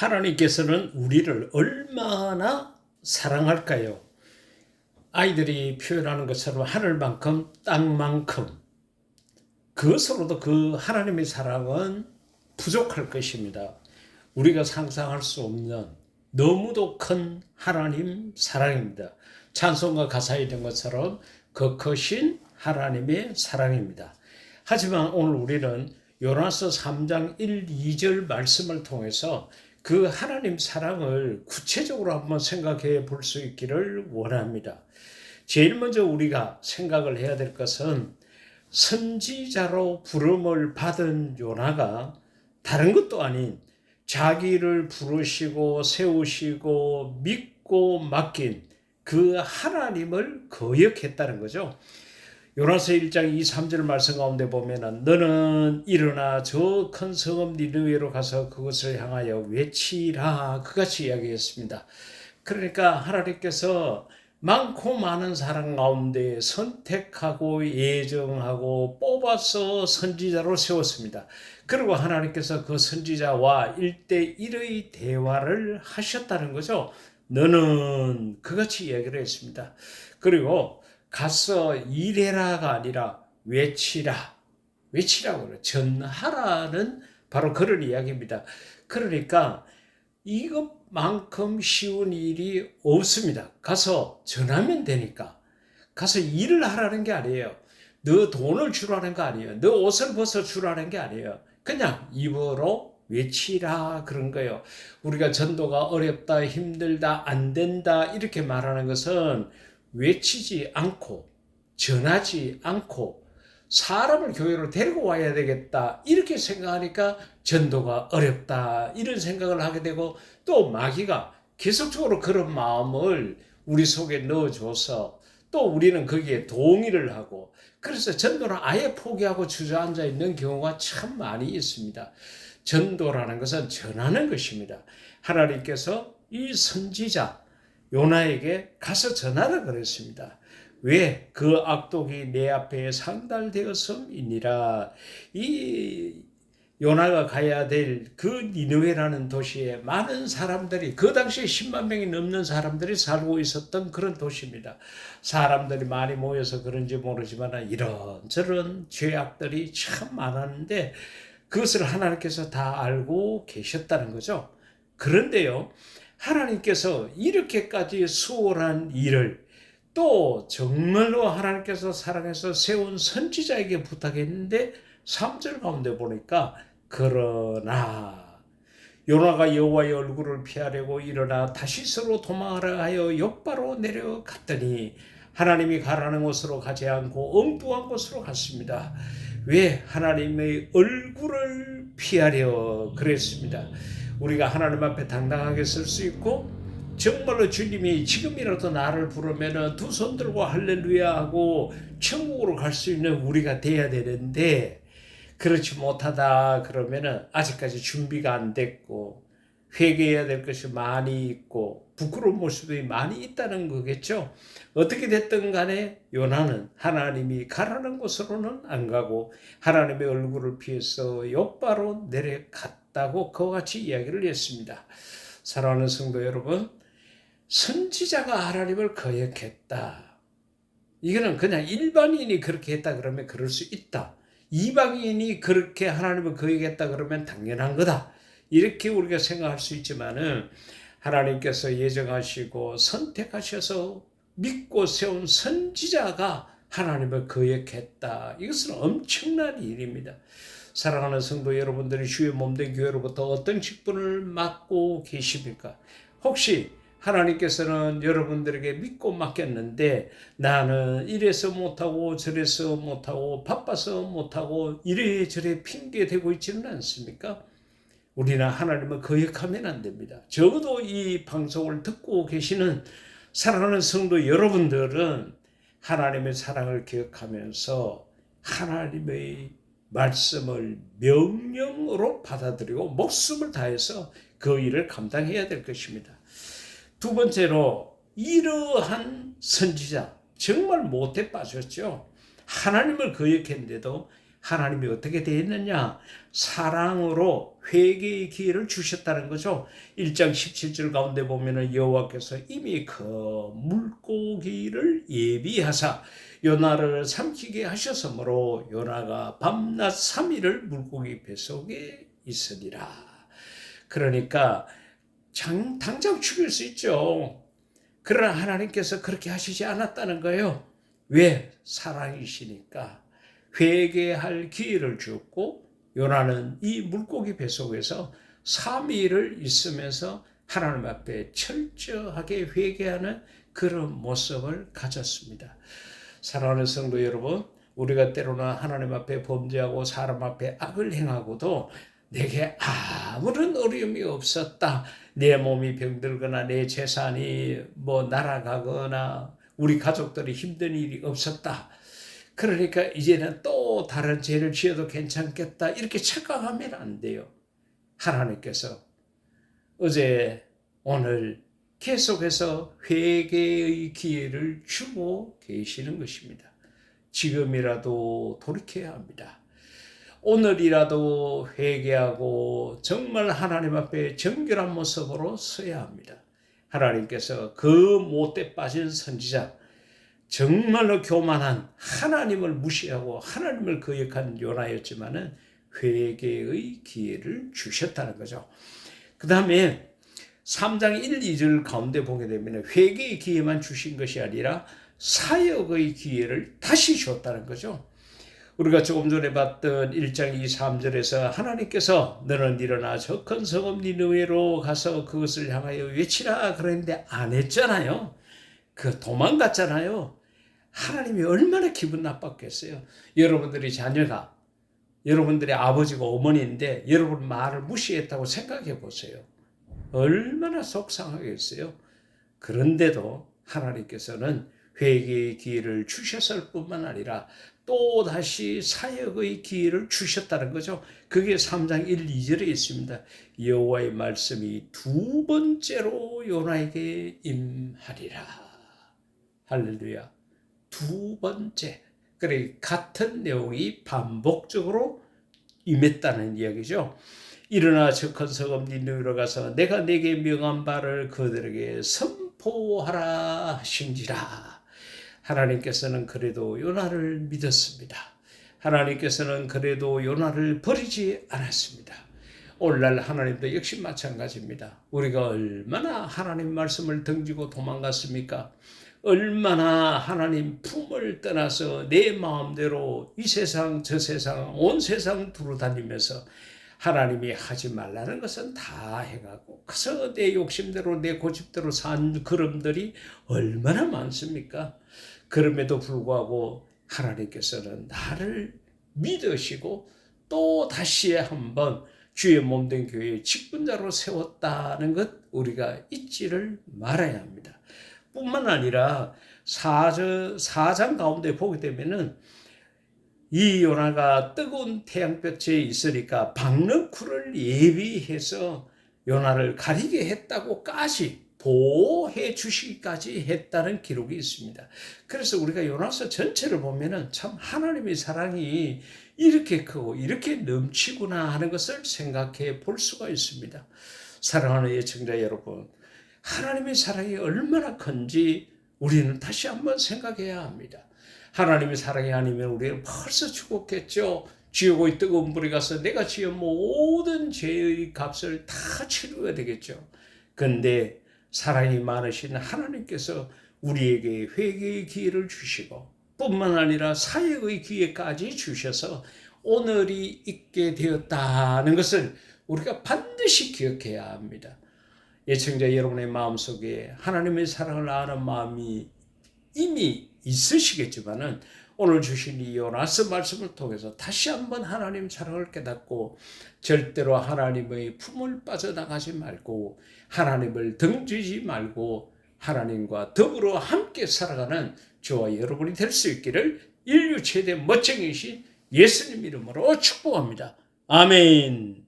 하나님께서는 우리를 얼마나 사랑할까요? 아이들이 표현하는 것처럼 하늘만큼 땅만큼 그것으로도 그 하나님의 사랑은 부족할 것입니다. 우리가 상상할 수 없는 너무도 큰 하나님 사랑입니다. 찬송가 가사에 있는 것처럼 그 크신 하나님의 사랑입니다. 하지만 오늘 우리는 요나서 3장 1, 2절 말씀을 통해서 그 하나님 사랑을 구체적으로 한번 생각해 볼 수 있기를 원합니다. 제일 먼저 우리가 생각을 해야 될 것은 선지자로 부름을 받은 요나가 다른 것도 아닌 자기를 부르시고 세우시고 믿고 맡긴 그 하나님을 거역했다는 거죠. 요나서 1장 2, 3절 말씀 가운데 보면은 너는 일어나 저 큰 성읍 니느웨로 가서 그것을 향하여 외치라 그같이 이야기했습니다. 그러니까 하나님께서 많고 많은 사람 가운데 선택하고 예정하고 뽑아서 선지자로 세웠습니다. 그리고 하나님께서 그 선지자와 1대1의 대화를 하셨다는 거죠. 너는 그같이 이야기를 했습니다. 그리고 가서 일해라가 아니라 외치라고 그래요. 전하라는 바로 그런 이야기입니다. 그러니까 이것만큼 쉬운 일이 없습니다. 가서 전하면 되니까. 가서 일을 하라는 게 아니에요. 너 돈을 주라는 거 아니에요. 너 옷을 벗어 주라는 게 아니에요. 그냥 입으로 외치라 그런 거예요. 우리가 전도가 어렵다, 힘들다, 안 된다 이렇게 말하는 것은 외치지 않고 전하지 않고 사람을 교회로 데리고 와야 되겠다 이렇게 생각하니까 전도가 어렵다 이런 생각을 하게 되고 또 마귀가 계속적으로 그런 마음을 우리 속에 넣어줘서 또 우리는 거기에 동의를 하고 그래서 전도를 아예 포기하고 주저앉아 있는 경우가 참 많이 있습니다. 전도라는 것은 전하는 것입니다. 하나님께서 이 선지자 요나에게 가서 전하라 그랬습니다. 왜? 그 악독이 내 앞에 상달되었음이니라. 이 요나가 가야 될 그 니느웨라는 도시에 많은 사람들이 그 당시에 10만 명이 넘는 사람들이 살고 있었던 그런 도시입니다. 사람들이 많이 모여서 그런지 모르지만 이런저런 죄악들이 참 많았는데 그것을 하나님께서 다 알고 계셨다는 거죠. 그런데요, 하나님께서 이렇게까지 수월한 일을 또 정말로 하나님께서 사랑해서 세운 선지자에게 부탁했는데 3절 가운데 보니까 그러나 요나가 여호와의 얼굴을 피하려고 일어나 다시스로 도망하라 하여 욥바로 내려갔더니 하나님이 가라는 곳으로 가지 않고 엉뚱한 곳으로 갔습니다. 왜? 하나님의 얼굴을 피하려 그랬습니다. 우리가 하나님 앞에 당당하게 설 수 있고 정말로 주님이 지금이라도 나를 부르면 두 손 들고 할렐루야 하고 천국으로 갈 수 있는 우리가 돼야 되는데 그렇지 못하다 그러면 아직까지 준비가 안 됐고 회개해야 될 것이 많이 있고 부끄러운 모습이 많이 있다는 거겠죠. 어떻게 됐든 간에 요나는 하나님이 가라는 곳으로는 안 가고 하나님의 얼굴을 피해서 욥바로 내려갔다고 그와 같이 이야기를 했습니다. 사랑하는 성도 여러분, 선지자가 하나님을 거역했다. 이거는 그냥 일반인이 그렇게 했다 그러면 그럴 수 있다. 이방인이 그렇게 하나님을 거역했다 그러면 당연한 거다. 이렇게 우리가 생각할 수 있지만은 하나님께서 예정하시고 선택하셔서 믿고 세운 선지자가 하나님을 거역했다. 이것은 엄청난 일입니다. 사랑하는 성도 여러분들이 주의 몸된 교회로부터 어떤 직분을 맡고 계십니까? 혹시 하나님께서는 여러분들에게 믿고 맡겼는데 나는 이래서 못하고 저래서 못하고 바빠서 못하고 이래저래 핑계대고 있지는 않습니까? 우리는 하나님을 거역하면 안 됩니다. 적어도 이 방송을 듣고 계시는 사랑하는 성도 여러분들은 하나님의 사랑을 기억하면서 하나님의 말씀을 명령으로 받아들이고 목숨을 다해서 그 일을 감당해야 될 것입니다. 두 번째로 이러한 선지자 정말 못해 빠졌죠. 하나님을 거역했는데도 하나님이 어떻게 되었느냐? 사랑으로 회개의 기회를 주셨다는 거죠. 1장 17절 가운데 보면은 여호와께서 이미 그 물고기를 예비하사 요나를 삼키게 하셨으므로 요나가 밤낮 3일을 물고기 뱃속에 있으리라. 그러니까 당장 죽일 수 있죠. 그러나 하나님께서 그렇게 하시지 않았다는 거예요. 왜? 사랑이시니까. 회개할 기회를 주었고 요나는 이 물고기 뱃속에서 3일을 있으면서 하나님 앞에 철저하게 회개하는 그런 모습을 가졌습니다. 사랑하는 성도 여러분, 우리가 때로는 하나님 앞에 범죄하고 사람 앞에 악을 행하고도 내게 아무런 어려움이 없었다. 내 몸이 병들거나 내 재산이 날아가거나 우리 가족들이 힘든 일이 없었다. 그러니까 이제는 또 다른 죄를 지어도 괜찮겠다. 이렇게 착각하면 안 돼요. 하나님께서 어제 오늘 계속해서 회개의 기회를 주고 계시는 것입니다. 지금이라도 돌이켜야 합니다. 오늘이라도 회개하고 정말 하나님 앞에 정결한 모습으로 서야 합니다. 하나님께서 그 못돼 빠진 선지자, 정말로 교만한 하나님을 무시하고 하나님을 거역한 요나였지만은 회개의 기회를 주셨다는 거죠. 그 다음에 3장 1, 2절 가운데 보게 되면 회개의 기회만 주신 것이 아니라 사역의 기회를 다시 줬다는 거죠. 우리가 조금 전에 봤던 1장 2, 3절에서 하나님께서 너는 일어나 저 큰 성읍 니느웨로 가서 그것을 향하여 외치라 그랬는데 안 했잖아요. 도망갔잖아요. 하나님이 얼마나 기분 나빴겠어요. 여러분들이 자녀가 여러분들의 아버지고 어머니인데 여러분 말을 무시했다고 생각해 보세요. 얼마나 속상하겠어요. 그런데도 하나님께서는 회개의 기회를 주셨을 뿐만 아니라 또 다시 사역의 기회를 주셨다는 거죠. 그게 3장 1, 2절에 있습니다. 여호와의 말씀이 두 번째로 요나에게 임하리라. 할렐루야. 두 번째. 그래, 같은 내용이 반복적으로 임했다는 이야기죠. 일어나 저 큰 성읍 니느웨로 가서 내가 네게 명한 바를 그들에게 선포하라 하신지라. 하나님께서는 그래도 요나를 믿었습니다. 하나님께서는 그래도 요나를 버리지 않았습니다. 오늘날 하나님도 역시 마찬가지입니다. 우리가 얼마나 하나님 말씀을 던지고 도망갔습니까? 얼마나 하나님 품을 떠나서 내 마음대로 이 세상 저 세상 온 세상 두루다니면서 하나님이 하지 말라는 것은 다 해가고 그래서 내 욕심대로 내 고집대로 산 걸음들이 얼마나 많습니까? 그럼에도 불구하고 하나님께서는 나를 믿으시고 또 다시 한번 주의 몸된 교회의 직분자로 세웠다는 것 우리가 잊지를 말아야 합니다. 뿐만 아니라 4장 가운데 보게 되면은 이 요나가 뜨거운 태양볕에 있으니까 박너쿨을 예비해서 요나를 가리게 했다고까지 보호해 주시기까지 했다는 기록이 있습니다. 그래서 우리가 요나서 전체를 보면은 참 하나님의 사랑이 이렇게 크고 이렇게 넘치구나 하는 것을 생각해 볼 수가 있습니다. 사랑하는 예청자 여러분, 하나님의 사랑이 얼마나 큰지 우리는 다시 한번 생각해야 합니다. 하나님의 사랑이 아니면 우리는 벌써 죽었겠죠. 지옥의 뜨거운 불에 가서 내가 지은 모든 죄의 값을 다 치루어야 되겠죠. 그런데 사랑이 많으신 하나님께서 우리에게 회개의 기회를 주시고 뿐만 아니라 사역의 기회까지 주셔서 오늘이 있게 되었다는 것을 우리가 반드시 기억해야 합니다. 예청자 여러분의 마음속에 하나님의 사랑을 아는 마음이 이미 있으시겠지만은 오늘 주신 이 요나서 말씀을 통해서 다시 한번 하나님 사랑을 깨닫고 절대로 하나님의 품을 빠져나가지 말고 하나님을 등지지 말고 하나님과 더불어 함께 살아가는 저와 여러분이 될 수 있기를 인류 최대 멋쟁이신 예수님 이름으로 축복합니다. 아멘.